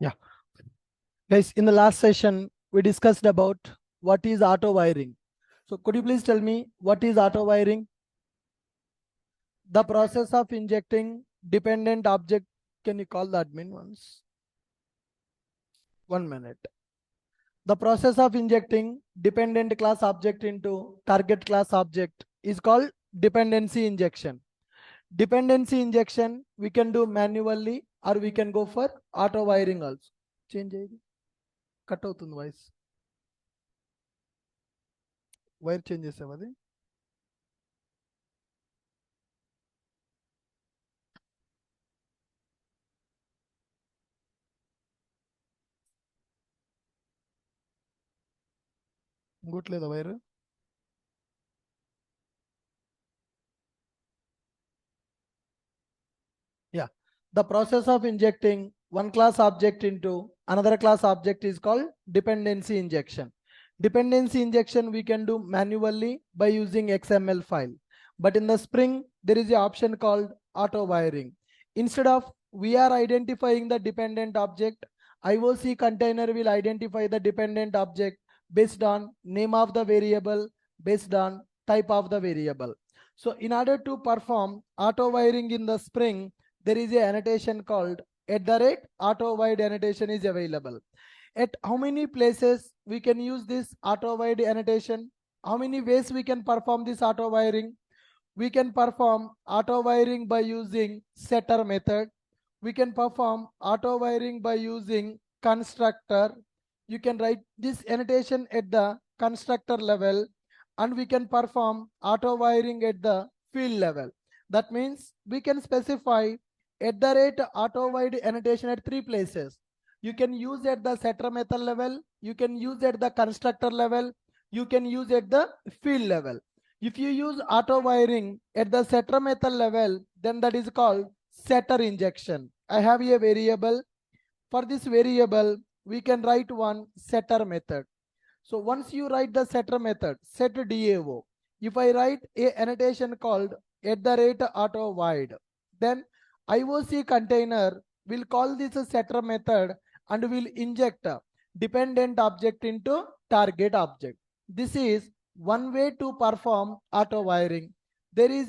Yeah, guys, in the last session, we discussed about what is auto wiring. So could you please tell me what is auto wiring? The process of injecting dependent object. Can you call the admin once? 1 minute. The process of injecting dependent class object into target class object is called dependency injection. Dependency injection we can do manually or we can go for auto wiring also. Change it. Cut out the voice. Wire changes avadi. ఇంకోట్లేదా wire Yeah, the process of injecting one class object into another class object is called dependency injection. Dependency injection we can do manually by using XML file. But in the Spring, there is an option called auto wiring. Instead of we are identifying the dependent object, IOC container will identify the dependent object based on name of the variable, based on type of the variable. So in order to perform auto wiring in the Spring, there is a annotation called @auto wide annotation is available. At how many places we can use this auto wide annotation? How many ways we can perform this auto wiring? We can perform auto wiring by using setter method. We can perform auto wiring by using constructor. You can write this annotation at the constructor level, and we can perform auto wiring at the field level. That means we can specify @auto wide annotation at 3 places. You can use at the setter method level, you can use at the constructor level, you can use at the field level. If you use auto wiring at the setter method level, then that is called setter injection. I have a variable. For this variable, we can write one setter method. So once you write the setter method, set DAO. If I write a annotation called @auto wide, then IOC container will call this setter method and will inject a dependent object into target object. This is one way to perform auto wiring. There is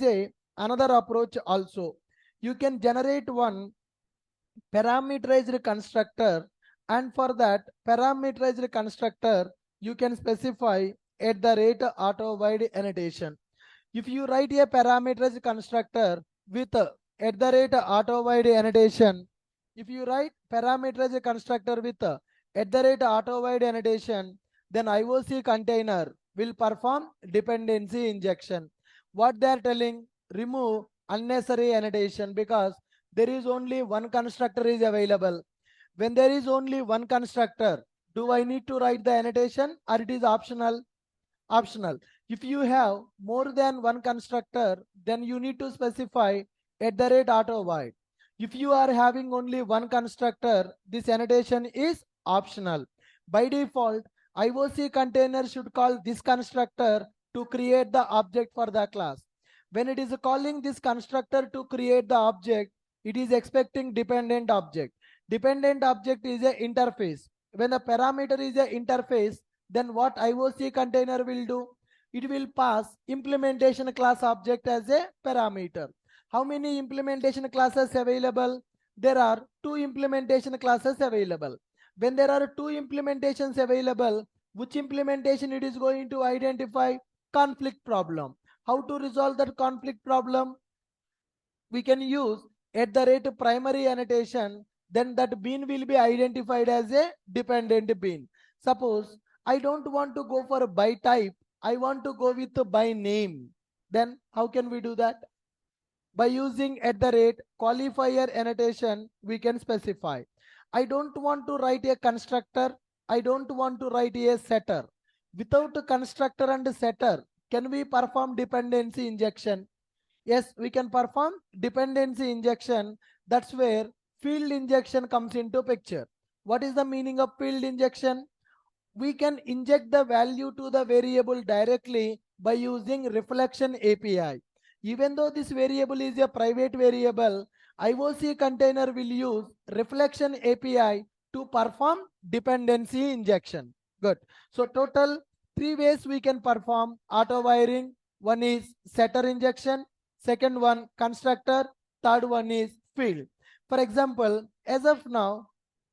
another approach also. You can generate one parameterized constructor, and for that parameterized constructor you can specify @auto wide annotation. If you write a parameterized constructor with @auto wide annotation, if you write parameterized constructor with @auto wide annotation, then IOC container will perform dependency injection. What they are telling, remove unnecessary annotation, because there is only one constructor is available. When there is only one constructor, do I need to write the annotation or it is optional? Optional. If you have more than one constructor, then you need to specify @auto wide. If you are having only one constructor, this annotation is optional. By default, IOC container should call this constructor to create the object for the class. When it is calling this constructor to create the object, it is expecting dependent object. Dependent object is an interface. When the parameter is an interface, then what IOC container will do? It will pass implementation class object as a parameter. How many implementation classes available? There are 2 implementation classes available. When there are 2 implementations available, which implementation it is going to identify? Conflict problem. How to resolve that conflict problem? We can use @primary annotation, then that bean will be identified as a dependent bean. Suppose I don't want to go for by type, I want to go with by name. Then how can we do that? By using qualifier annotation, we can specify. I don't want to write a constructor, I don't want to write a setter. Without a constructor and setter, can we perform dependency injection? Yes, we can perform dependency injection. That's where field injection comes into picture. What is the meaning of field injection? We can inject the value to the variable directly by using reflection API. Even though this variable is a private variable, IOC container will use reflection API to perform dependency injection. Good. So total 3 ways we can perform auto wiring. One is setter injection, second one constructor, third one is field. For example, as of now,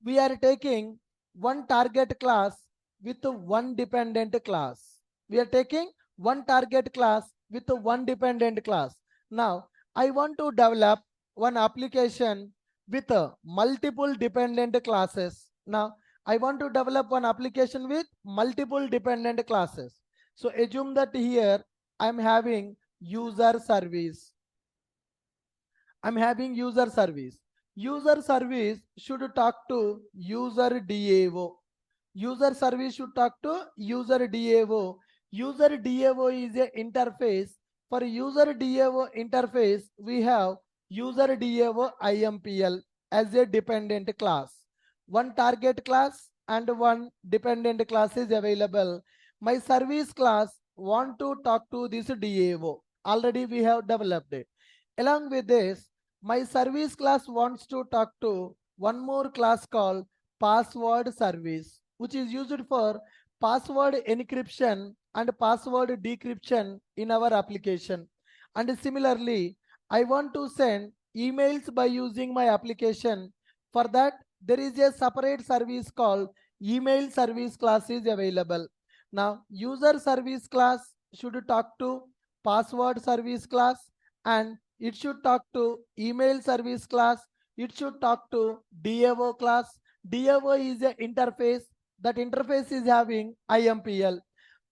we are taking one target class with one dependent class. We are taking one target class with one dependent class. Now, I want to develop one application with multiple dependent classes. Now, I want to develop one application with multiple dependent classes. So assume that here I'm having user service. I'm having user service. User service should talk to user DAO. User service should talk to user DAO. User DAO is a interface. For user DAO interface, we have user DAO IMPL as a dependent class. One target class and one dependent class is available. My service class want to talk to this DAO. Already we have developed it. Along with this, my service class wants to talk to one more class called password service, which is used for password encryption and password decryption in our application. And similarly, I want to send emails by using my application. For that, there is a separate service called email service class is available. Now, user service class should talk to password service class, and it should talk to email service class. It should talk to DAO class. DAO is an interface. That interface is having IMPL.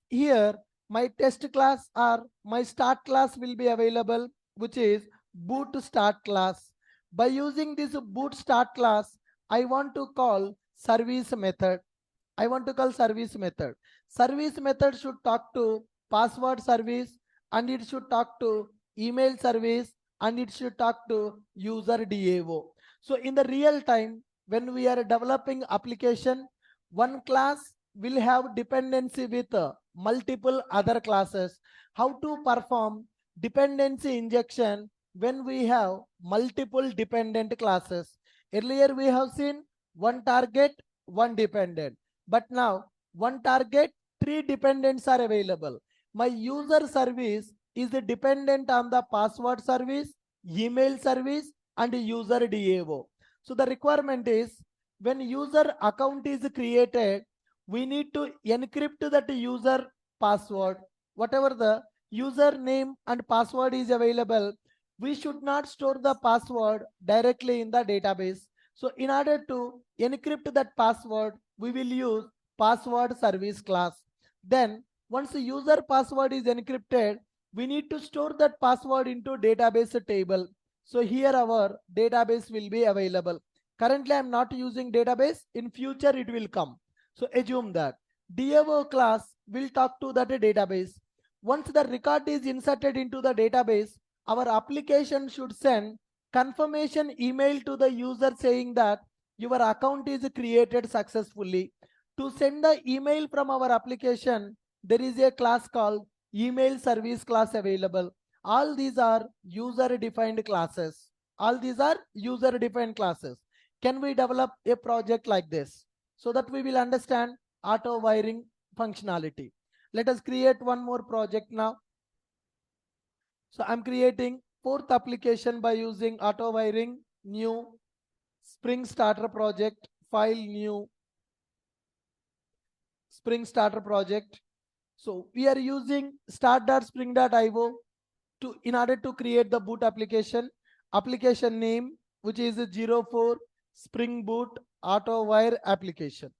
Here, my test class or my start class will be available, which is boot start class. By using this boot start class, I want to call service method. I want to call service method. Service method should talk to password service, and it should talk to email service, and it should talk to user DAO. So in the real time, when we are developing application, one class will have dependency with multiple other classes. How to perform dependency injection when we have multiple dependent classes? Earlier we have seen one target, one dependent. But now one target, three dependents are available. My user service is dependent on the password service, email service, and user DAO. So the requirement is when user account is created, we need to encrypt that user password. Whatever the username and password is available, we should not store the password directly in the database. So in order to encrypt that password, we will use password service class. Then once the user password is encrypted, we need to store that password into database table. So here our database will be available. Currently I'm not using database. In future it will come. So assume that DAO class will talk to that database. Once the record is inserted into the database, our application should send confirmation email to the user saying that your account is created successfully. To send the email from our application, there is a class called email service class available. All these are user defined classes. All these are user defined classes. Can we develop a project like this so that we will understand auto wiring functionality? Let us create one more project now. So I'm creating fourth application by using auto wiring, new, Spring Starter project, file, new, Spring Starter project. So we are using start.spring.io in order to create the boot application. Application name, which is 04 Spring Boot Auto Wire application.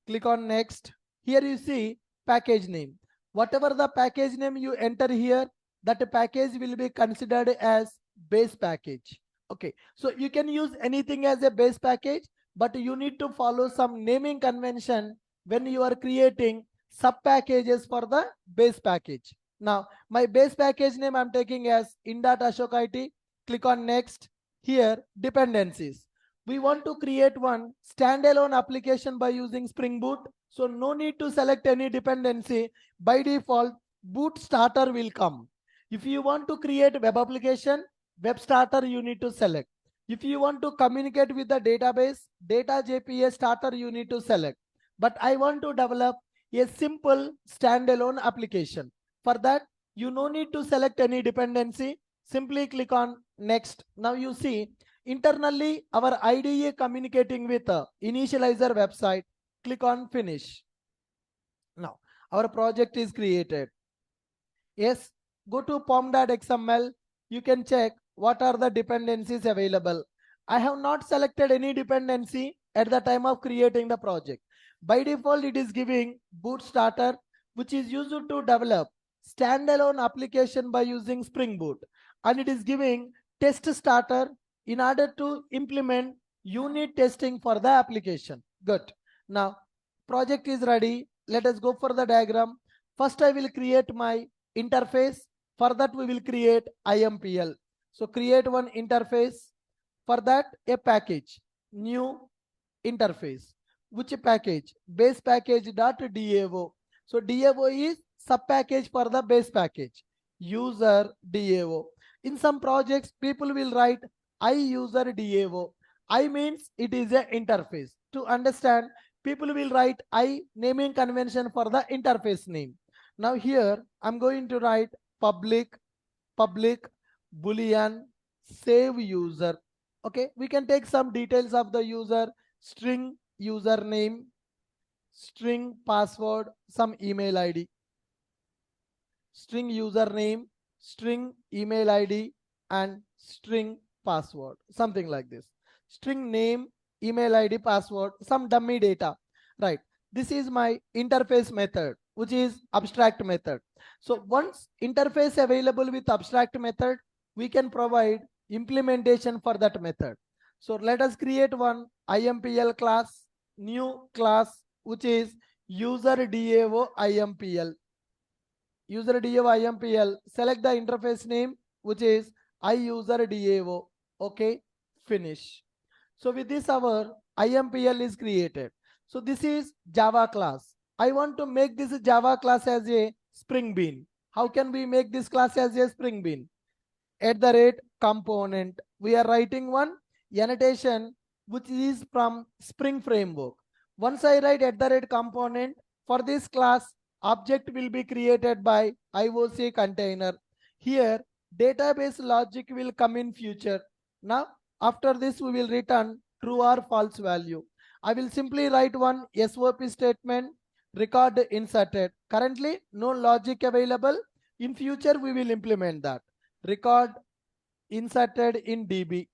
Click on next. Here you see package name. Whatever the package name you enter here, that package will be considered as base package. Okay, so you can use anything as a base package, but you need to follow some naming convention when you are creating sub packages for the base package. Now my base package name I'm taking as in.ashok.it. Click on next. Here dependencies. We want to create one standalone application by using Spring Boot. So no need to select any dependency. By default, boot starter will come. If you want to create web application, web starter you need to select. If you want to communicate with the database, data JPA starter you need to select. But I want to develop a simple standalone application. For that, you no need to select any dependency. Simply click on next. Now you see internally our IDE communicating with the initializer website. Click on finish. Now our project is created. Yes, go to pom.xml. You can check what are the dependencies available. I have not selected any dependency at the time of creating the project. By default, it is giving boot starter, which is used to develop standalone application by using Spring Boot. And it is giving test starter in order to implement unit testing for the application. Good. Now, project is ready. Let us go for the diagram. First, I will create my interface. For that, we will create IMPL. So create one interface. For that, a package, new interface. Which package? Base package dot DAO. So DAO is sub package for the base package. User DAO. In some projects, people will write I user DAO. I means it is a interface. To understand, people will write I naming convention for the interface name. Now here I'm going to write public boolean save user. Okay, we can take some details of the user, string username, string password, some email ID. String username, string email ID, and string password, something like this. String name, email ID, password, some dummy data. Right. This is my interface method, which is abstract method. So once interface available with abstract method, we can provide implementation for that method. So let us create one IMPL class, new class, which is user DAO IMPL. User DAO IMPL, select the interface name, which is iUser DAO. Okay, finish. So with this, our IMPL is created. So this is Java class. I want to make this Java class as a Spring Bean. How can we make this class as a Spring Bean? @component. We are writing one annotation which is from Spring Framework. Once I write @component, for this class, object will be created by IOC container. Here, database logic will come in future. Now, after this, we will return true or false value. I will simply write one SOP statement, record inserted. Currently, no logic available. In future, we will implement that. Record inserted in DB.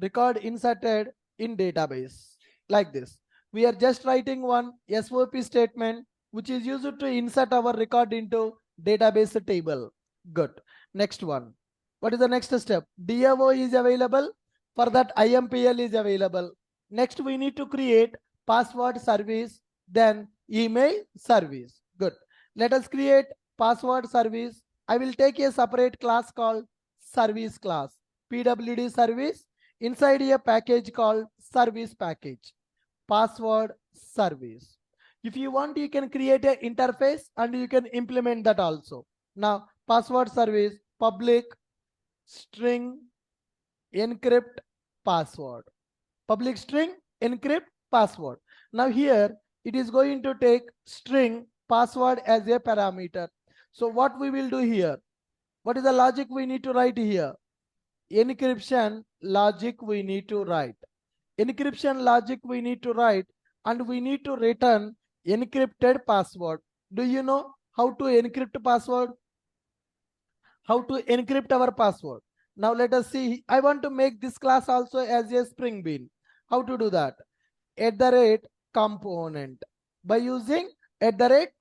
Record inserted in database. Like this. We are just writing one SOP statement which is used to insert our record into database table. Good. Next one. What is the next step? DAO is available. For that, IMPL is available. Next, we need to create password service, then email service. Good. Let us create password service. I will take a separate class called service class, PWD service, inside a package called service package, password service. If you want, you can create an interface and you can implement that also. Now, password service, public string encrypt password. Public string encrypt password. Now here it is going to take string password as a parameter. So what we will do here? What is the logic we need to write here? Encryption logic we need to write. Encryption logic we need to write, and we need to return encrypted password. Do you know how to encrypt password? How to encrypt our password? Now let us see. I want to make this class also as a Spring Bean. How to do that? @component. By using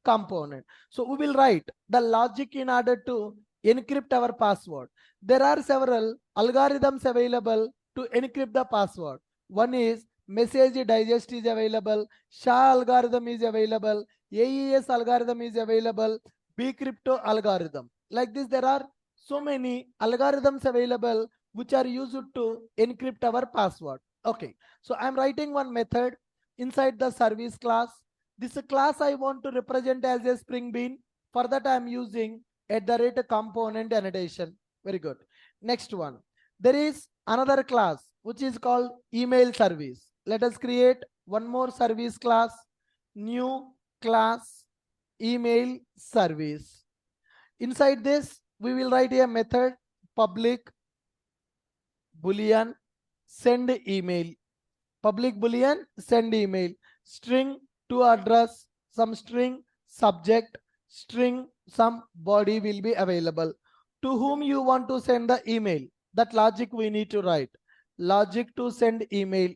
@component. So we will write the logic in order to encrypt our password. There are several algorithms available to encrypt the password. One is message digest is available, SHA algorithm is available, AES algorithm is available, bcrypto algorithm. Like this, there are so many algorithms available which are used to encrypt our password. Okay, so I'm writing one method inside the service class. This class I want to represent as a Spring Bean. For that, I'm using @component annotation. Very good. Next one. There is another class which is called email service. Let us create one more service class, new class email service. Inside this, we will write a method public boolean send email. Public boolean send email. String to address, some string subject, string some body will be available. To whom you want to send the email, that logic we need to write. Logic to send email.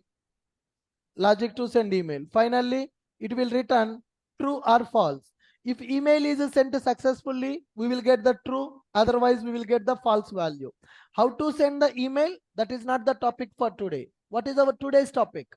Logic to send email. Finally, it will return true or false. If email is sent successfully, we will get the true, otherwise we will get the false value. How to send the email? That is not the topic for today. What is our today's topic?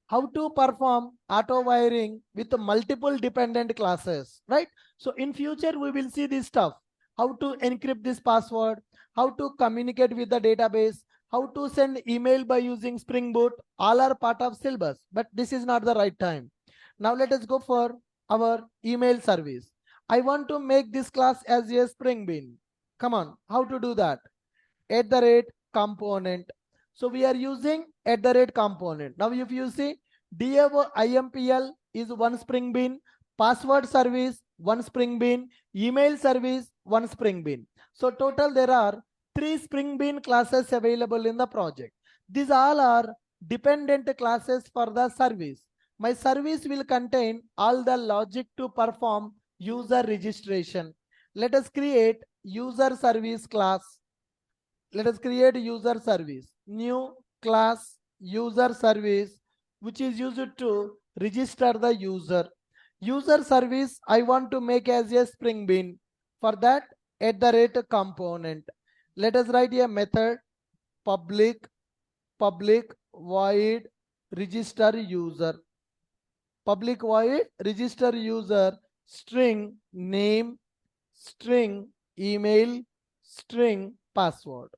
How to perform auto wiring with multiple dependent classes, right? So in future, we will see this stuff. How to encrypt this password, how to communicate with the database, how to send email by using Spring Boot, all are part of syllabus, but this is not the right time. Now let us go for our email service. I want to make this class as a Spring Bean. Come on, how to do that? @component. So we are using @component. Now if you see, DAO IMPL is one Spring Bean, password service one Spring Bean, email service one Spring Bean. So total there are 3 Spring Bean classes available in the project. These all are dependent classes for the service. My service will contain all the logic to perform user registration. Let us create user service class. Let us create user service. New class user service, which is used to register the user. User service I want to make as a Spring Bean. For that, @component. Let us write a method public void register user. Public void register user, string name, string email, string password.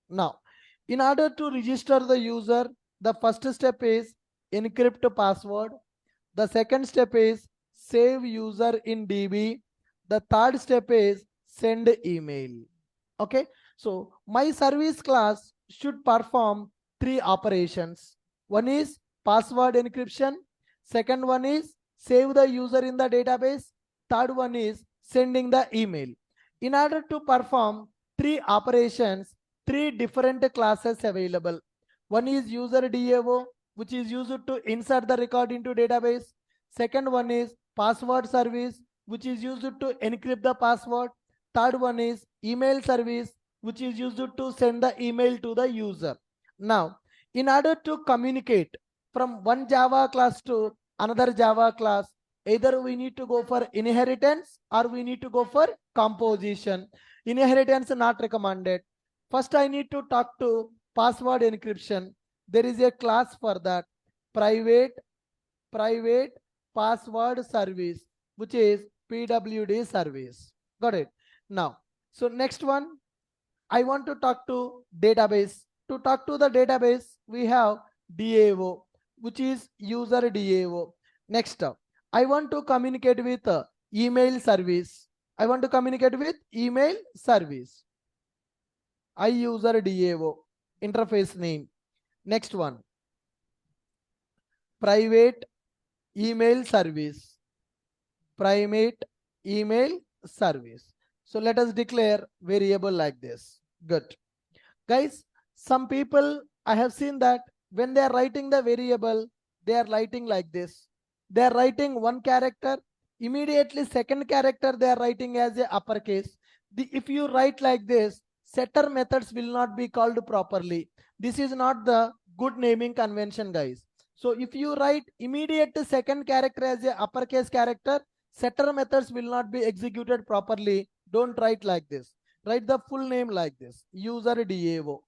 Now, in order to register the user, the first step is encrypt password. The second step is save user in DB. The third step is send email. Okay, so my service class should perform 3 operations. One is password encryption. Second one is save the user in the database. Third one is sending the email. In order to perform 3 operations, 3 different classes available. One is user DAO, which is used to insert the record into database. Second one is password service, which is used to encrypt the password. Third one is email service, which is used to send the email to the user. Now, in order to communicate from one Java class to another Java class, either we need to go for inheritance or we need to go for composition. Inheritance not recommended. First, I need to talk to password encryption. There is a class for that. Private password service, which is PWD service. Got it? Now, so next one, I want to talk to database. To talk to the database, we have DAO, which is user DAO. Next up, I want to communicate with email service. I want to communicate with email service. iUser DAO, interface name. Next one, private email service. Private email service. So let us declare variable like this. Good. Guys, some people, I have seen that when they are writing the variable, they are writing like this. They are writing one character, immediately second character they are writing as a uppercase. If you write like this, setter methods will not be called properly. This is not the good naming convention, guys. So if you write immediate second character as a uppercase character, setter methods will not be executed properly. Don't write like this. Write the full name like this, user DAO.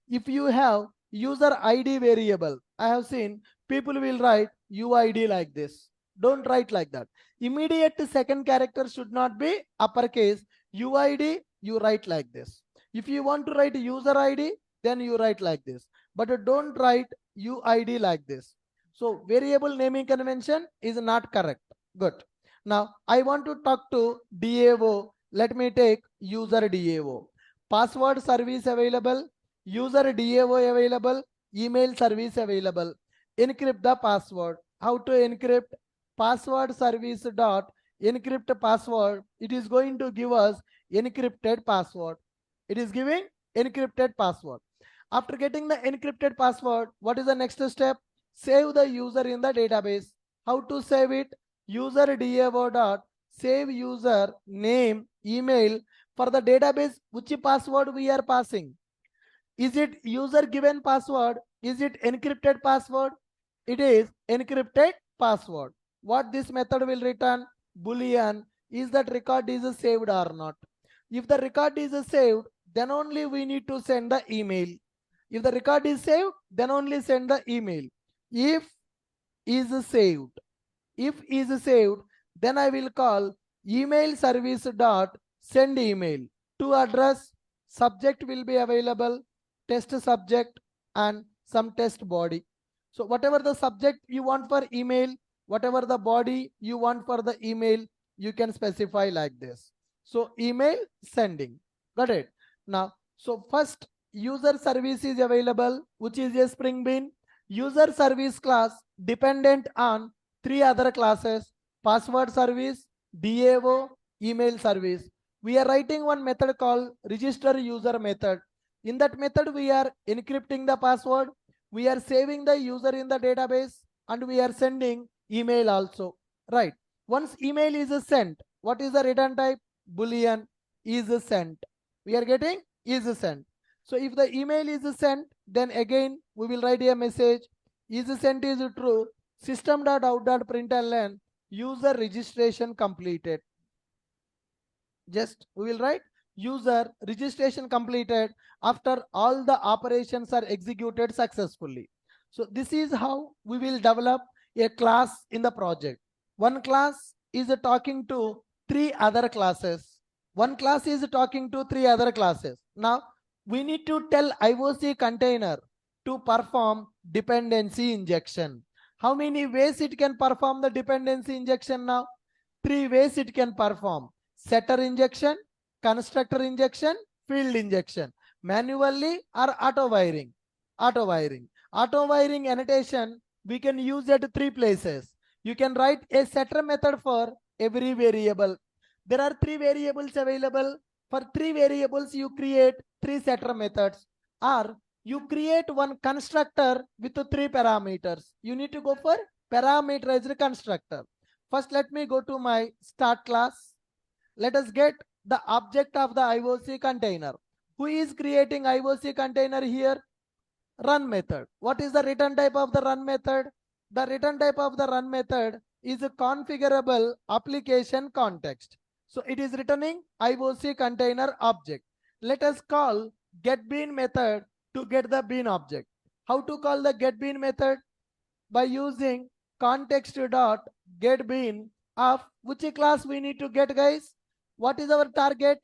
If you have user ID variable, I have seen people will write UID like this. Don't write like that. Immediate second character should not be uppercase. UID, you write like this. If you want to write user ID, then you write like this. But don't write UID like this. So variable naming convention is not correct. Good. Now I want to talk to DAO. Let me take user DAO. Password service available. user DAO available, email service available. Encrypt the password. How to encrypt? Password service dot encrypt password. It is going to give us encrypted password. It is giving encrypted password. After getting the encrypted password, what is the next step? Save the user in the database. How to save it? User DAO dot save user name email for the database. Which password we are passing? Is it user given password? Is it encrypted password? It is encrypted password. What this method will return? Boolean. Is that record is saved or not? If the record is saved, then only we need to send the email. If the record is saved, then only send the email. If is saved, then I will call email service dot send email to address. Subject will be available, test subject and some test body. So whatever the subject you want for email, whatever the body you want for the email, you can specify like this. So email sending. Got it? Now, so first user service is available, which is a Spring Bean. User service class dependent on three other classes: password service, DAO, email service. We are writing one method called register user method. In that method, we are encrypting the password, we are saving the user in the database, and we are sending email also. Right. Once email is sent, what is the return type? Boolean is sent. We are getting is sent. So if the email is sent, then again we will write a message. Is sent is true. System.out.println user registration completed. Just we will write user registration completed after all the operations are executed successfully. So this is how we will develop a class in the project. One class is talking to three other classes. One class is talking to three other classes. Now we need to tell IOC container to perform dependency injection. How many ways it can perform the dependency injection now? Three ways it can perform: setter injection, constructor injection, field injection, manually or auto wiring. Auto wiring. Auto wiring annotation we can use at three places. You can write a setter method for every variable. There are three variables available. For three variables, you create three setter methods, or you create one constructor with three parameters. You need to go for parameterized constructor. First, let me go to my start class. Let us get the object of the IOC container. Who is creating IOC container here? Run method. What is the return type of the run method? The return type of the run method is a configurable application context. So it is returning IOC container object. Let us call getBean method to get the bean object. How to call the getBean method? By using context.getBean of which class we need to get, guys? What is our target?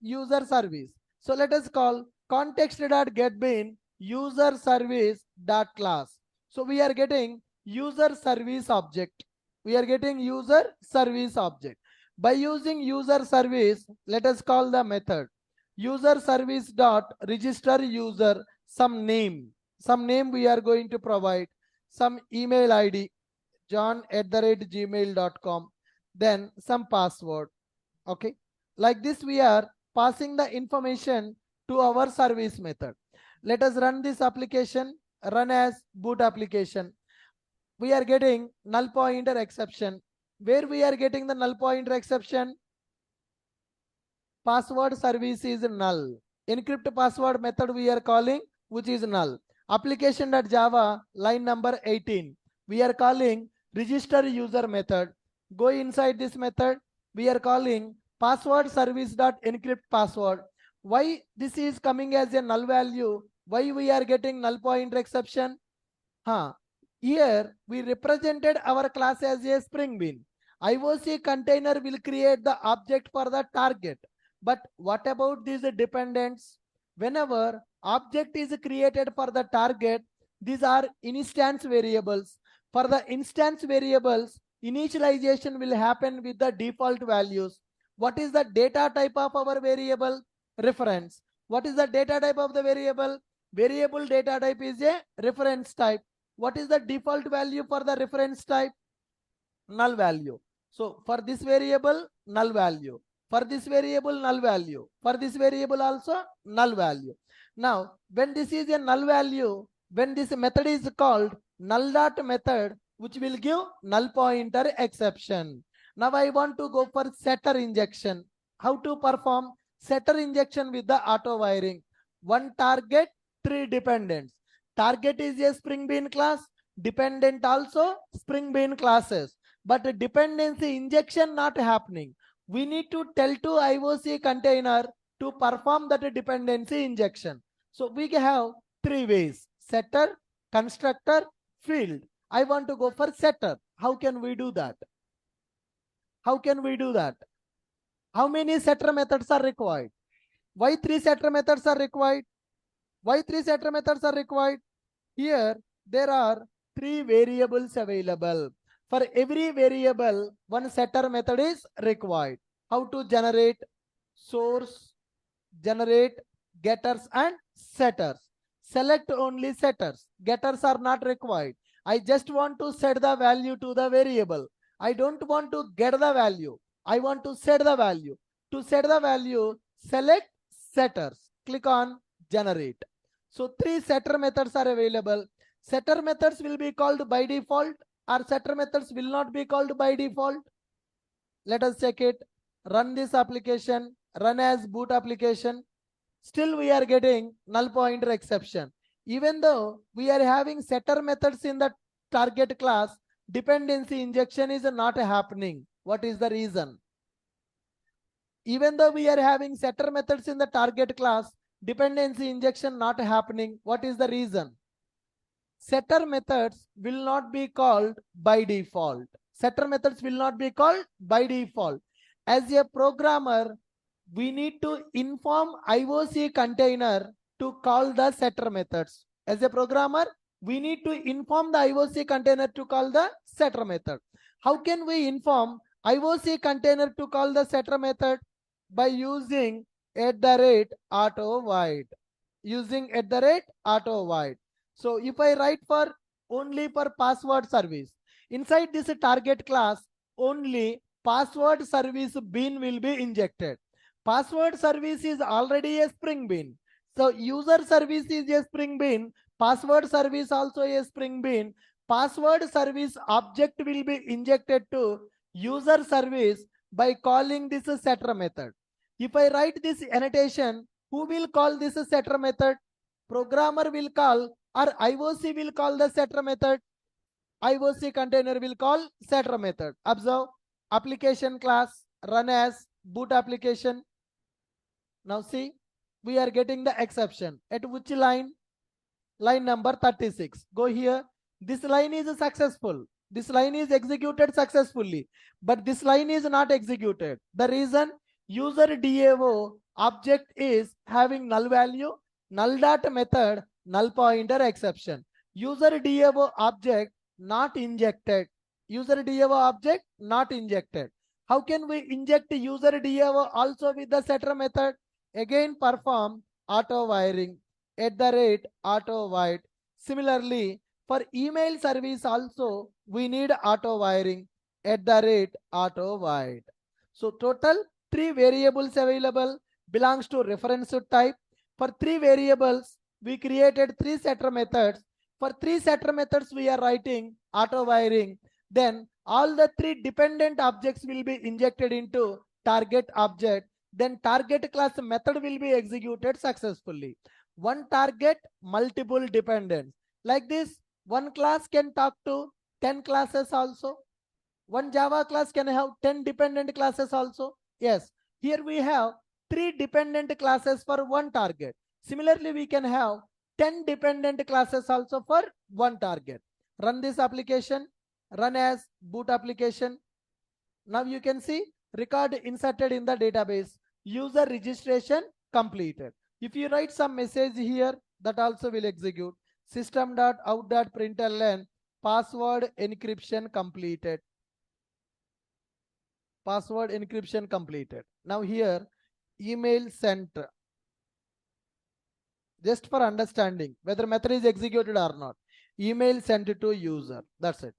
User service. So let us call context.getBean user service dot class. So we are getting user service object. We are getting user service object. By using user service, let us call the method user service dot register user some name. Some name we are going to provide, some email ID, john@gmail.com, then some password. Okay. Like this, we are passing the information to our service method. Let us run this application, run as boot application. We are getting null pointer exception. Where we are getting the null pointer exception? Password service is null. Encrypt password method we are calling, which is null. Application.java line number 18. We are calling register user method. Go inside this method. We are calling password service dot encrypt password. Why this is coming as a null value? Why we are getting null pointer exception? Here we represented our class as a Spring Bean. IOC container will create the object for the target. But what about these dependents? Whenever object is created for the target, these are instance variables. For the instance variables, initialization will happen with the default values. What is the data type of our variable? Reference. What is the data type of the variable? Variable data type is a reference type. What is the default value for the reference type? Null value. So for this variable, null value. For this variable, null value. For this variable also, null value. Now, when this is a null value, when this method is called null dot method, which will give null pointer exception. Now I want to go for setter injection. How to perform setter injection with the auto wiring? One target, three dependents. Target is a Spring Bean class. Dependent also Spring Bean classes. But dependency injection not happening. We need to tell to IOC container to perform that dependency injection. So we have three ways: setter, constructor, field. I want to go for setter. How can we do that? How can we do that? How many setter methods are required? Why three setter methods are required? Why three setter methods are required? Here there are three variables available. For every variable, one setter method is required. How to generate? Source, generate, getters and setters. Select only setters. Getters are not required. I just want to set the value to the variable. I don't want to get the value. I want to set the value. To set the value, select setters. Click on generate. So three setter methods are available. Setter methods will be called by default, or setter methods will not be called by default. Let us check it. Run this application. Run as boot application. Still we are getting null pointer exception. Even though we are having setter methods in the target class, dependency injection is not happening. What is the reason? Even though we are having setter methods in the target class, dependency injection not happening. What is the reason? Setter methods will not be called by default. Setter methods will not be called by default. As a programmer, we need to inform IOC container to call the setter methods. As a programmer, we need to inform the IOC container to call the setter method. How can we inform IOC container to call the setter method? By using @auto void. Using @auto void. So if I write for only for password service, inside this target class, only password service bean will be injected. Password service is already a Spring Bean. So user service is a Spring Bean. Password service also a Spring Bean. Password service object will be injected to user service by calling this setter method. If I write this annotation, who will call this setter method? Programmer will call, or IOC will call the setter method. IOC container will call setter method. Observe, application class, run as boot application. Now see, we are getting the exception. At which line? Line number 36. Go here. This line is successful. This line is executed successfully, but this line is not executed. The reason? User DAO object is having null value, null dot method, null pointer exception. User DAO object not injected. User DAO object not injected. How can we inject user DAO also with the setter method? Again perform auto wiring @auto void. Similarly, for email service also we need auto wiring @auto void. So total three variables available belongs to reference type. For three variables, we created three setter methods. For three setter methods, we are writing auto wiring. Then all the three dependent objects will be injected into target object. Then target class method will be executed successfully. One target, multiple dependents. Like this, one class can talk to 10 classes also. One Java class can have 10 dependent classes also. Yes, here we have 3 dependent classes for one target. Similarly, we can have 10 dependent classes also for one target. Run this application, run as boot application. Now you can see record inserted in the database, user registration completed. If you write some message here, that also will execute. System.out.println password encryption completed. Password encryption completed. Now here email sent. just for understanding whether method is executed or not. Email sent to user. That's it.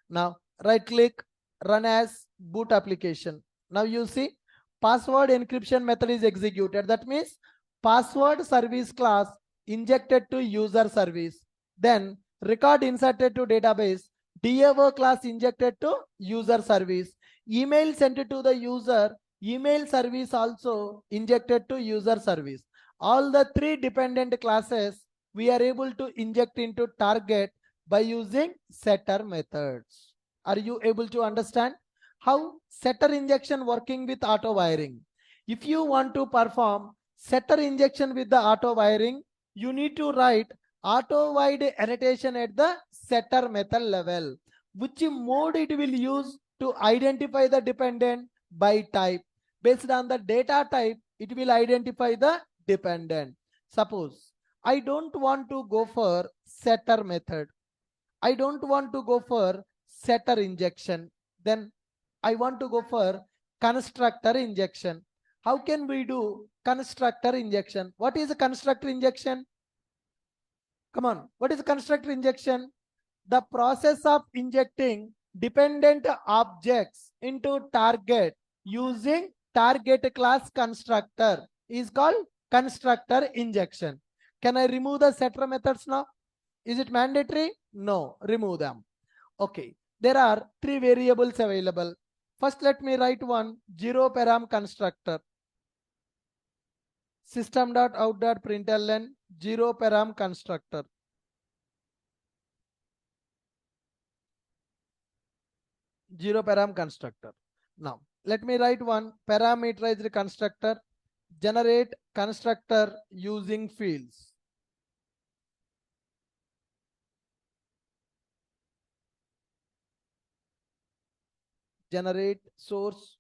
Now right click, run as boot application. Now you see password encryption method is executed. That means password service class injected to user service. Then record inserted to database. DAO class injected to user service. Email sent to the user. Email service also injected to user service. All the three dependent classes we are able to inject into target by using setter methods. Are you able to understand how setter injection working with auto wiring? If you want to perform setter injection with the auto wiring, you need to write auto wide annotation at the setter method level. Which mode it will use to identify the dependent by type. Based on the data type, it will identify the dependent. Suppose I don't want to go for setter method. I don't want to go for setter injection. Then I want to go for constructor injection. How can we do constructor injection? What is a constructor injection? Come on, what is a constructor injection? The process of injecting dependent objects into target using target class constructor is called constructor injection. Can I remove the setter methods now? Is it mandatory? No, remove them. Okay, there are three variables available. First, let me write one zero param constructor. System.out.println zero param constructor. Zero param constructor. Now, let me write one parameterized constructor. Generate constructor using fields. Generate source.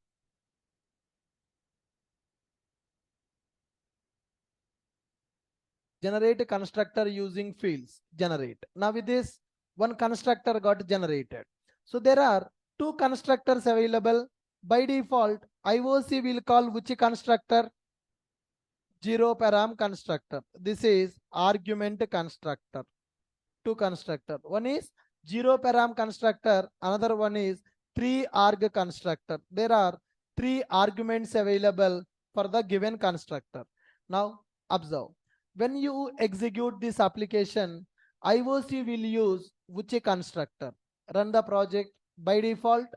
Generate constructor using fields. Generate. Now with this, one constructor got generated. So there are two constructors available. By default, IOC will call which constructor? Zero param constructor. This is argument constructor. Two constructor. One is zero param constructor. Another one is 3arg constructor. There are three arguments available for the given constructor. Now observe. When you execute this application, IOC will use which constructor? Run the project. By default,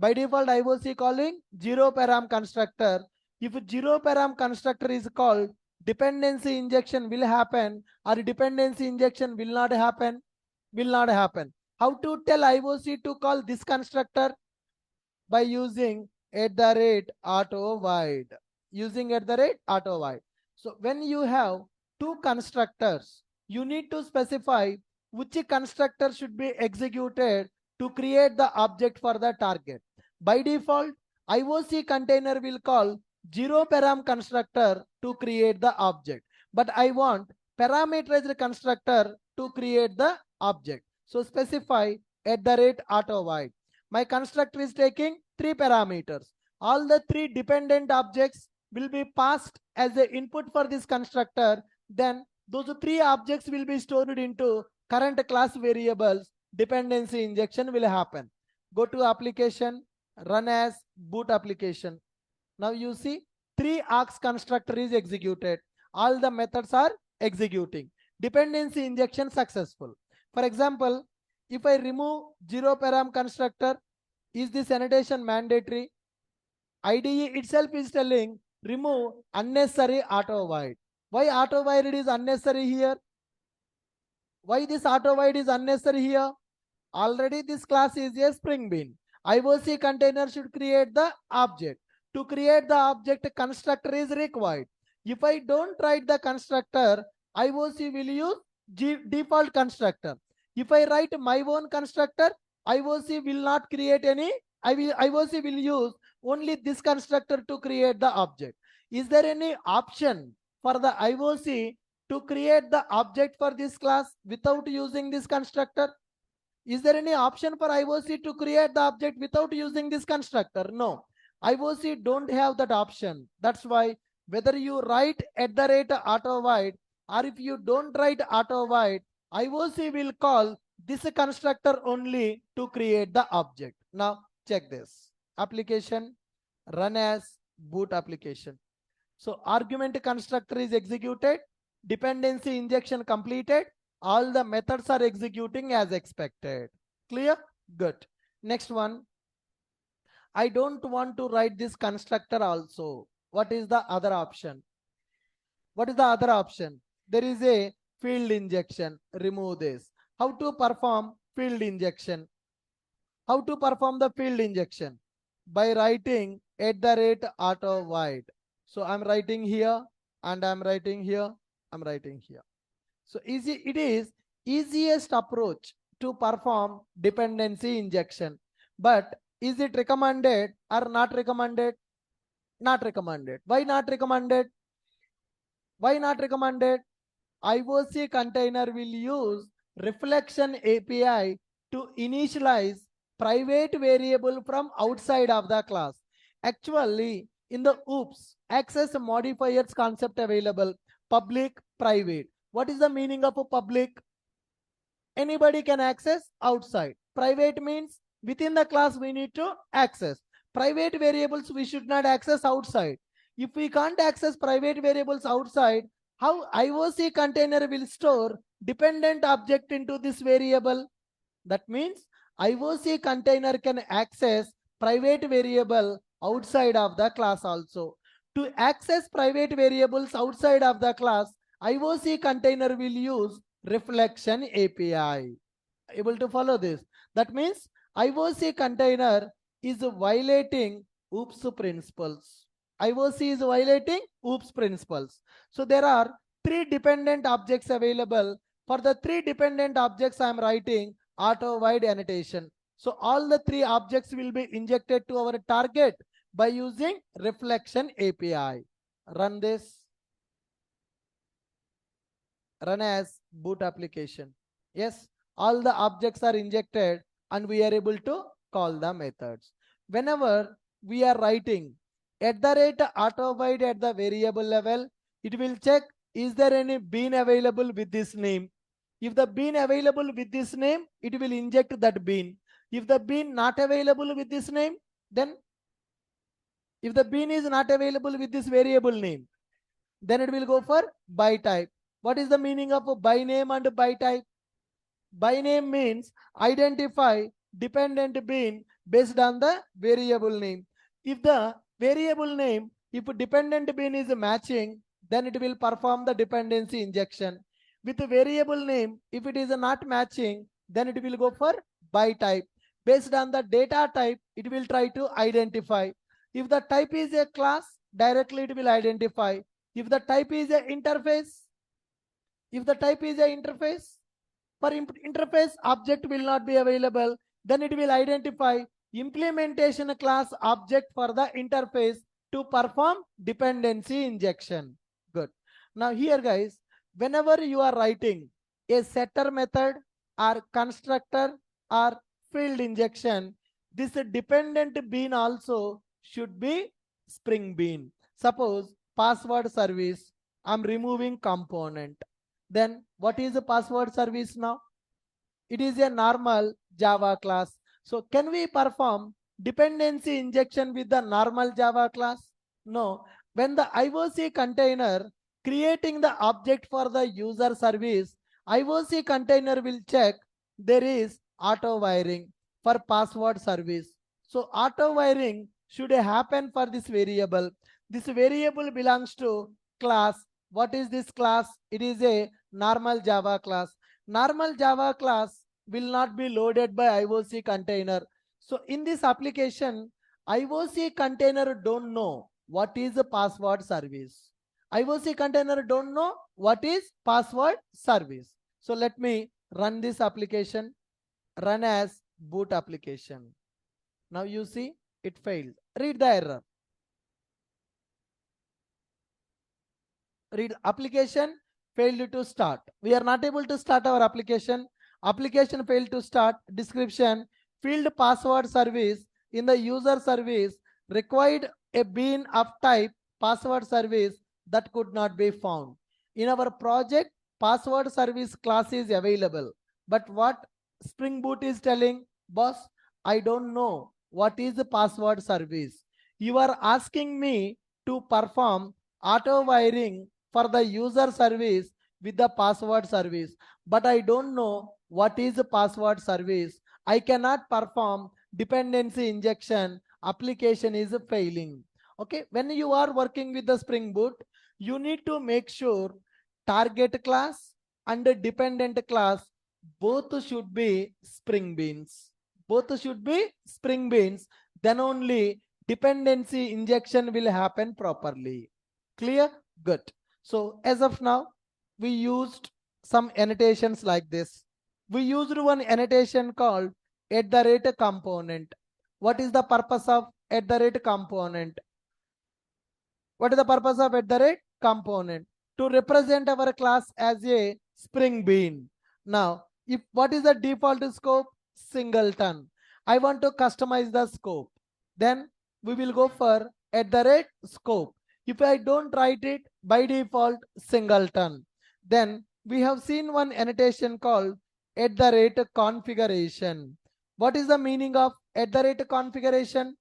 IOC calling zero param constructor. If zero param constructor is called, dependency injection will happen or dependency injection will not happen? Will not happen. How to tell IOC to call this constructor? By using @auto void. Using @auto void. So when you have two constructors, you need to specify which constructor should be executed to create the object for the target. By default, IOC container will call zero param constructor to create the object. But I want parameterized constructor to create the object. So specify @auto void. My constructor is taking three parameters. All the three dependent objects will be passed as the input for this constructor. Then those three objects will be stored into current class variables. Dependency injection will happen. Go to application, run as boot application. Now you see 3args constructor is executed. All the methods are executing. Dependency injection successful. For example, if I remove zero param constructor, is this annotation mandatory? IDE itself is telling remove unnecessary auto void. Why auto void is unnecessary here? Why this auto void is unnecessary here? Already this class is a Spring Bean. IOC container should create the object. To create the object, constructor is required. If I don't write the constructor, IOC will use default constructor. If I write my own constructor, IOC will not create any. IOC will use only this constructor to create the object. Is there any option for the IOC to create the object for this class without using this constructor? Is there any option for IOC to create the object without using this constructor? No. IOC don't have that option. That's why whether you write @auto void or if you don't write auto void, IOC will call this constructor only to create the object. Now check this. Application run as boot application. So argument constructor is executed, dependency injection completed, all the methods are executing as expected. Clear? Good. Next one. I don't want to write this constructor also. What is the other option? What is the other option? There is a field injection. Remove this. How to perform field injection? How to perform the field injection? By writing @auto void. So I'm writing here and I'm writing here. I'm writing here. So it is easiest approach to perform dependency injection. But is it recommended or not recommended? Not recommended. Why not recommended? Why not recommended? IOC container will use reflection API to initialize private variable from outside of the class. Actually, in the OOPS, access modifiers concept available, public, private. What is the meaning of a public? Anybody can access outside. Private means within the class we need to access. Private variables we should not access outside. If we can't access private variables outside, how IOC container will store dependent object into this variable? That means IOC container can access private variable outside of the class also. To access private variables outside of the class, IOC container will use reflection API. Able to follow this? That means IOC container is violating OOPS principles. IOC is violating OOPS principles. So there are 3 dependent objects available. For the 3 dependent objects, I am writing auto void annotation. So all the 3 objects will be injected to our target by using reflection API. Run this. Run as boot application. Yes, all the objects are injected and we are able to call the methods. Whenever we are writing @auto void at the variable level, it will check is there any bean available with this name. If the bean available with this name, it will inject that bean. If the bean not available with this name, then if the bean is not available with this variable name, then it will go for by type. What is the meaning of a by name and by type? By name means identify dependent bean based on the variable name. If the variable name, if dependent bean is matching, then it will perform the dependency injection. With the variable name, if it is not matching, then it will go for by type. Based on the data type, it will try to identify. If the type is a class, directly it will identify. If the type is an interface, for interface object will not be available, then it will identify implementation class object for the interface to perform dependency injection. Good. Now here guys, whenever you are writing a setter method or constructor or field injection, this dependent bean also should be Spring Bean. Suppose password service, I'm removing component. Then what is the password service now? It is a normal Java class. So can we perform dependency injection with the normal Java class? No. When the IOC container creating the object for the user service, IOC container will check there is auto wiring for password service. So auto wiring should happen for this variable. This variable belongs to class. What is this class? It is a normal Java class. Normal Java class will not be loaded by IOC container. So in this application, IOC container don't know what is the password service. IOC container don't know what is password service. So let me run this application. Run as boot application. Now you see it failed. Read the error. Read application failed to start. We are not able to start our application. Application failed to start. Description, field password service in the user service required a bean of type password service that could not be found. In our project, password service class is available. But what Spring Boot is telling, boss, I don't know what is the password service. You are asking me to perform auto wiring for the user service with the password service, but I don't know what is the password service. I cannot perform dependency injection. Application is failing. Okay, when you are working with the Spring Boot, you need to make sure target class and the dependent class both should be Spring Beans. Both should be Spring Beans. Then only dependency injection will happen properly. Clear? Good. So as of now, we used some annotations like this. We used one annotation called @component. What is the purpose of @component? What is the purpose of @component? To represent our class as a Spring Bean. Now, if what is the default scope? Singleton. I want to customize the scope. Then we will go for @scope. If I don't write it by default singleton, then we have seen one annotation called @configuration. What is the meaning of @configuration?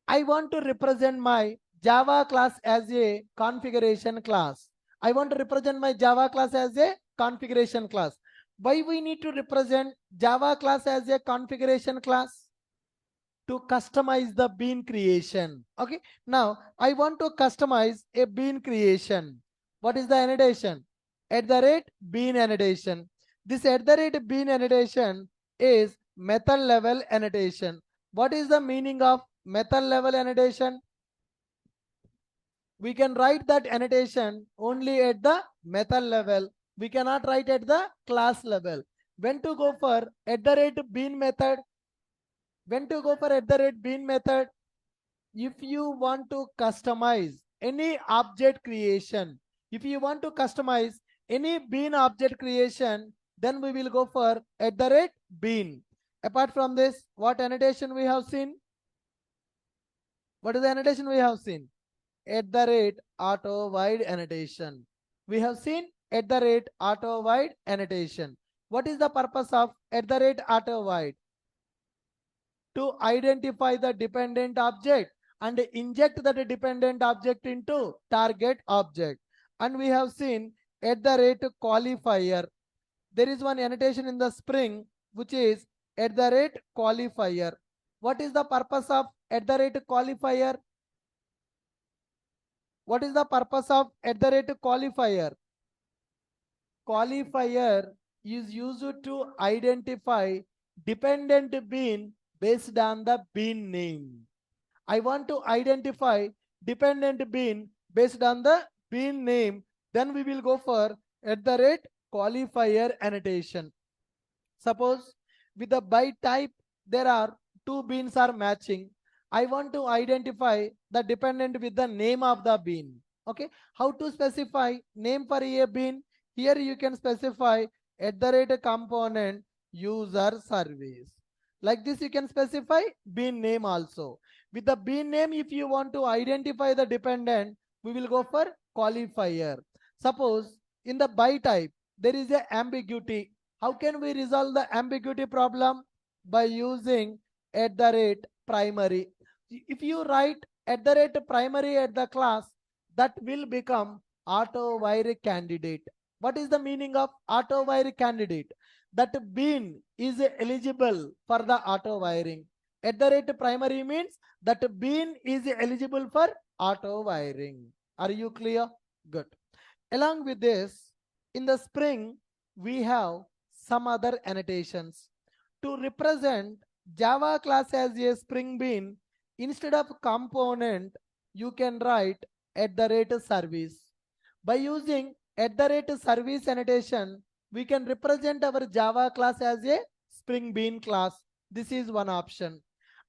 I want to represent my Java class as a configuration class. I want to represent my Java class as a configuration class. Why we need to represent Java class as a configuration class? To customize the bean creation. Okay. Now I want to customize a bean creation. What is the annotation? @bean annotation. This @bean annotation is method level annotation. What is the meaning of method level annotation? We can write that annotation only at the method level. We cannot write at the class level. When to go for @bean method? When to go for @bean method? If you want to customize any object creation, if you want to customize any bean object creation, then we will go for @bean. Apart from this, what annotation we have seen? What is the annotation we have seen? @auto wide annotation. We have seen @auto wide annotation. What is the purpose of @auto wide? To identify the dependent object and inject that dependent object into target object. And we have seen @qualifier. There is one annotation in the Spring which is @qualifier. What is the purpose of @qualifier? What is the purpose of @qualifier? Qualifier is used to identify dependent bean based on the bean name. I want to identify dependent bean based on the bean name. Then we will go for @qualifier annotation. Suppose with the by type there are two beans are matching. I want to identify the dependent with the name of the bean. Okay, how to specify name for a bean? Here you can specify @component user service. Like this you can specify bean name also. With the bean name, if you want to identify the dependent, we will go for qualifier. Suppose in the by type there is a ambiguity. How can we resolve the ambiguity problem? By using @primary. If you write @primary at the class, that will become auto wire candidate. What is the meaning of auto wire candidate? That bean is eligible for the auto wiring. @primary means that bean is eligible for auto wiring. Are you clear? Good. Along with this, in the Spring, we have some other annotations. To represent Java class as a Spring Bean, instead of component, you can write @service. By using @service annotation, we can represent our Java class as a Spring Bean class. This is one option.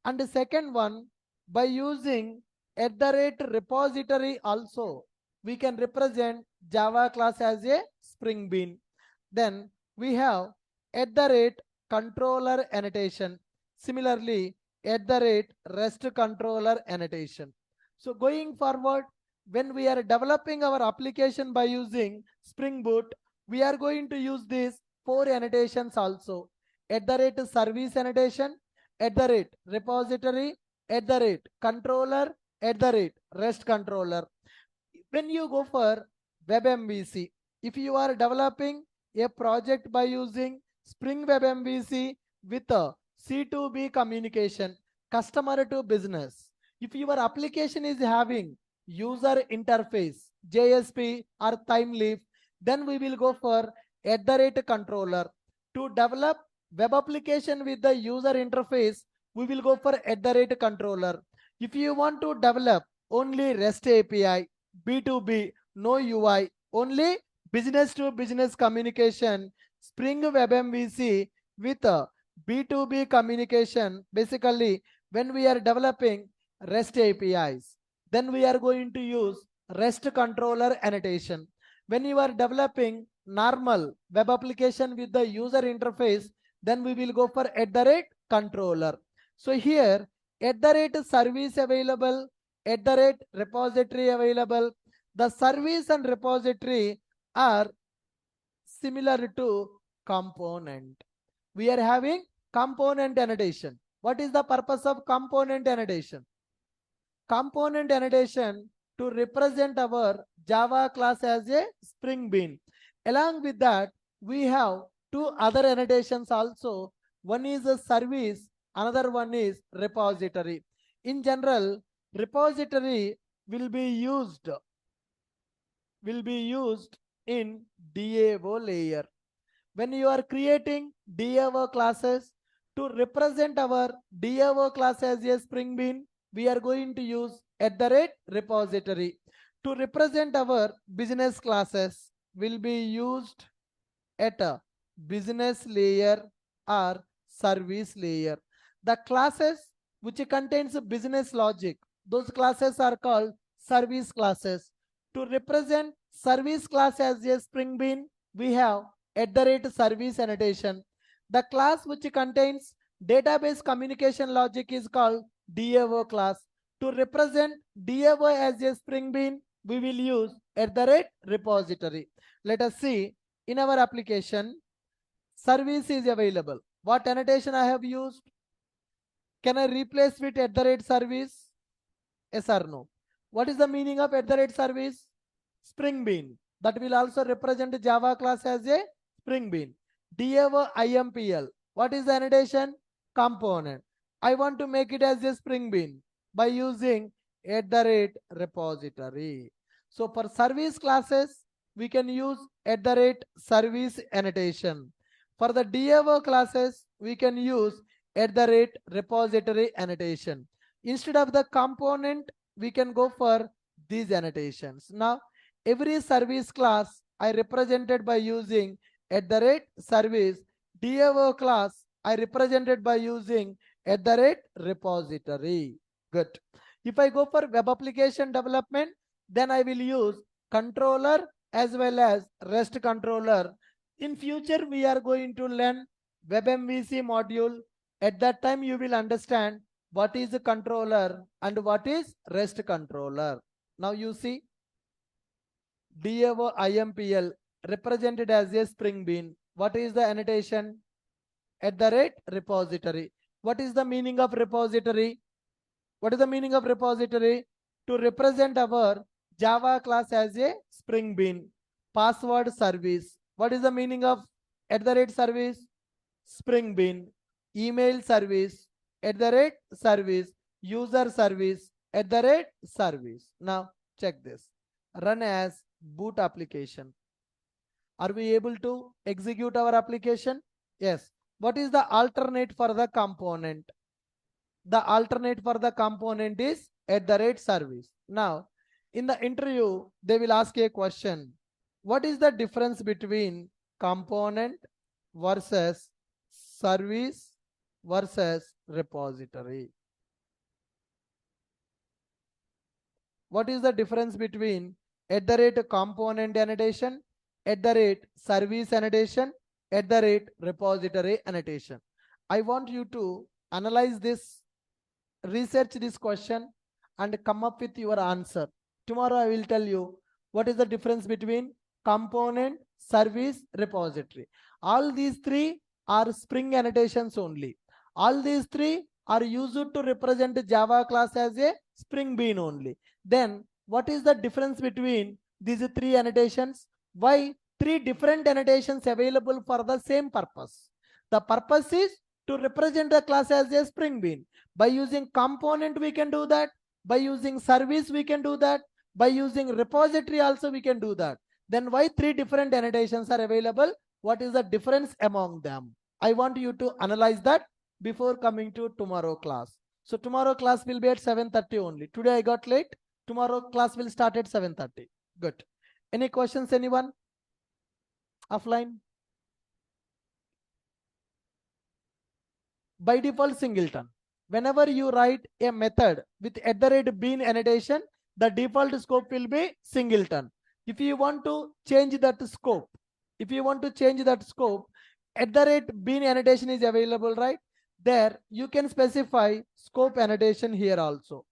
And the second one, by using @repository also, we can represent Java class as a Spring Bean. Then we have @controller annotation. Similarly, @REST controller annotation. So going forward, when we are developing our application by using Spring Boot, we are going to use these 4 annotations also. @service annotation, @repository, @controller, @rest controller. When you go for WebMVC, if you are developing a project by using Spring WebMVC with a C2B communication, customer to business, if your application is having user interface, JSP or TimeLeaf, then we will go for @controller. To develop web application with the user interface, we will go for @controller. If you want to develop only REST API, B2B, no UI, only business to business communication, Spring WebMVC with a B2B communication, basically when we are developing REST APIs, then we are going to use REST controller annotation. When you are developing normal web application with the user interface, then we will go for @controller. So here @service available, @repository available. The service and repository are similar to component. We are having component annotation. What is the purpose of component annotation? Component annotation to represent our Java class as a Spring Bean. Along with that, we have 2 other annotations also. One is a service, another one is repository. In general, repository will be used in DAO layer. When you are creating DAO classes, to represent our DAO class as a Spring Bean, we are going to use @repository. To represent our business classes will be used at a business layer or service layer. The classes which contains business logic, those classes are called service classes. To represent service class as a Spring Bean, we have @service annotation. The class which contains database communication logic is called DAO class. To represent DAO as a Spring Bean, we will use @repository. Let us see in our application, service is available. What annotation I have used? Can I replace with @service? Yes or no? What is the meaning of @service? Spring Bean. That will also represent Java class as a Spring Bean. DAO IMPL. What is the annotation? Component. I want to make it as a Spring Bean by using @repository. So for service classes, we can use @service annotation. For the DAO classes, we can use @repository annotation. Instead of the component, we can go for these annotations. Now, every service class I represented by using @service. DAO class I represented by using @repository. Good. If I go for web application development, then I will use controller as well as REST controller. In future, we are going to learn WebMVC module. At that time, you will understand what is a controller and what is REST controller. Now you see, DAO IMPL represented as a Spring Bean. What is the annotation? @repository. What is the meaning of repository? What is the meaning of repository? To represent our Java class as a Spring Bean. Password service. What is the meaning of @service? Spring Bean. Email service, @service. User service, @service. Now check this. Run as boot application. Are we able to execute our application? Yes. What is the alternate for the component? The alternate for the component is @service. Now, in the interview, they will ask a question. What is the difference between component versus service versus repository? What is the difference between @component annotation, @service annotation, @repository annotation? I want you to analyze this, research this question and come up with your answer. Tomorrow I will tell you what is the difference between component, service, repository. All these three are Spring annotations only. All these three are used to represent Java class as a Spring Bean only. Then what is the difference between these three annotations? Why three different annotations available for the same purpose? The purpose is to represent the class as a Spring Bean. By using component we can do that. By using service we can do that. By using repository also we can do that. Then why three different annotations are available? What is the difference among them? I want you to analyze that before coming to tomorrow class. So tomorrow class will be at 7:30 only. Today I got late. Tomorrow class will start at 7:30. Good. Any questions, anyone? Offline? By default singleton. Whenever you write a method with @bean annotation, the default scope will be singleton. If you want to change that scope, @bean annotation is available, right? There you can specify scope annotation here also.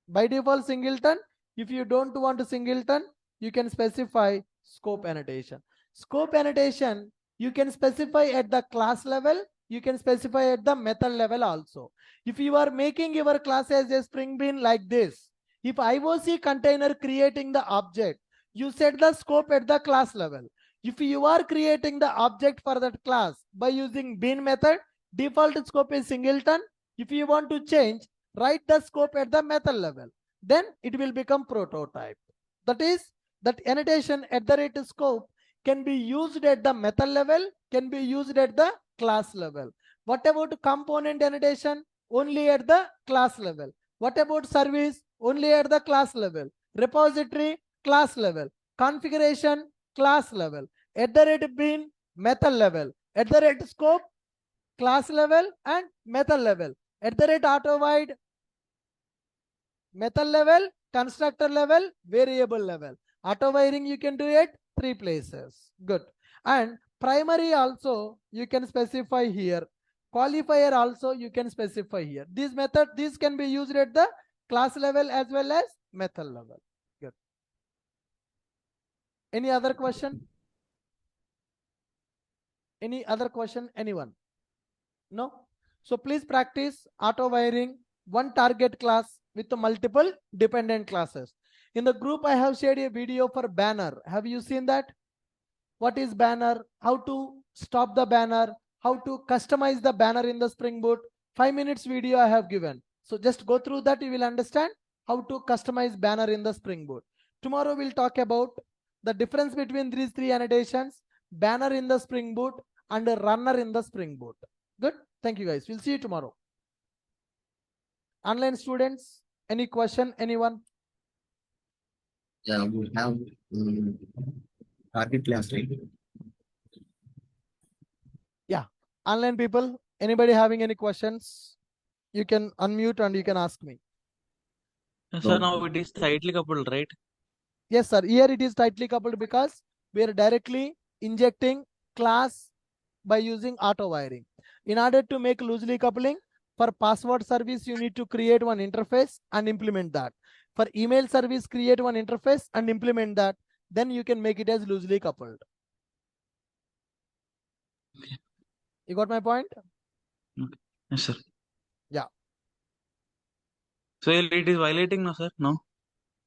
By default singleton. If you don't want a singleton, you can specify scope annotation. Scope annotation you can specify at the class level. You can specify at the method level also. If you are making your class as a Spring Bean like this, if IOC container creating the object, you set the scope at the class level. If you are creating the object for that class by using bean method, default scope is singleton. If you want to change, write the scope at the method level. Then it will become prototype. That is, that annotation @scope can be used at the method level, can be used at the class level. What about component annotation? Only at the class level. What about service? Only at the class level. Repository, class level. Configuration, class level. @bean, method level. @scope, class level and method level. @autovide, method level, constructor level, variable level. Auto wiring you can do it 3 places. Good. And primary also you can specify here. Qualifier also you can specify here. These can be used at the class level as well as method level. Good. Any other question? Any other question? Anyone? No? So please practice auto wiring one target class with multiple dependent classes. In the group, I have shared a video for banner. Have you seen that? What is banner? How to stop the banner? How to customize the banner in the Spring Boot? 5 minutes video I have given. So just go through that. You will understand how to customize banner in the Spring Boot. Tomorrow we'll talk about the difference between these three annotations, banner in the Spring Boot and a runner in the Spring Boot. Good. Thank you guys. We'll see you tomorrow. Online students, any question? Anyone? Yeah, we have target class, right? Yeah. Online people, anybody having any questions? You can unmute and you can ask me. Sir, now it is tightly coupled, right? Yes, sir. Here it is tightly coupled because we are directly injecting class by using auto wiring. In order to make loosely coupling, for password service, you need to create one interface and implement that. For email service, create one interface and implement that. Then you can make it as loosely coupled. You got my point? Okay. Yes, sir. Yeah. So it is violating, no, sir? No.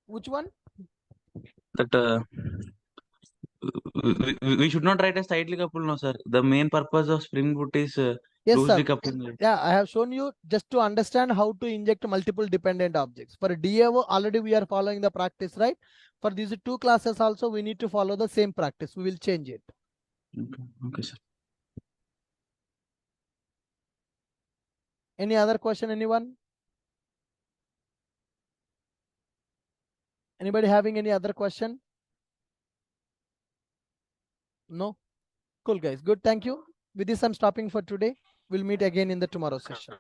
Which one? That we should not write as tightly coupled, no, sir. The main purpose of Spring Boot is Yes, loosely sir. coupling. Right? Yeah, I have shown you just to understand how to inject multiple dependent objects. For DAO, already we are following the practice, right? For these two classes also, we need to follow the same practice. We will change it. Okay, sir. Any other question, anyone? Anybody having any other question? No? Cool, guys. Good. Thank you. With this, I'm stopping for today. We'll meet again in the tomorrow session.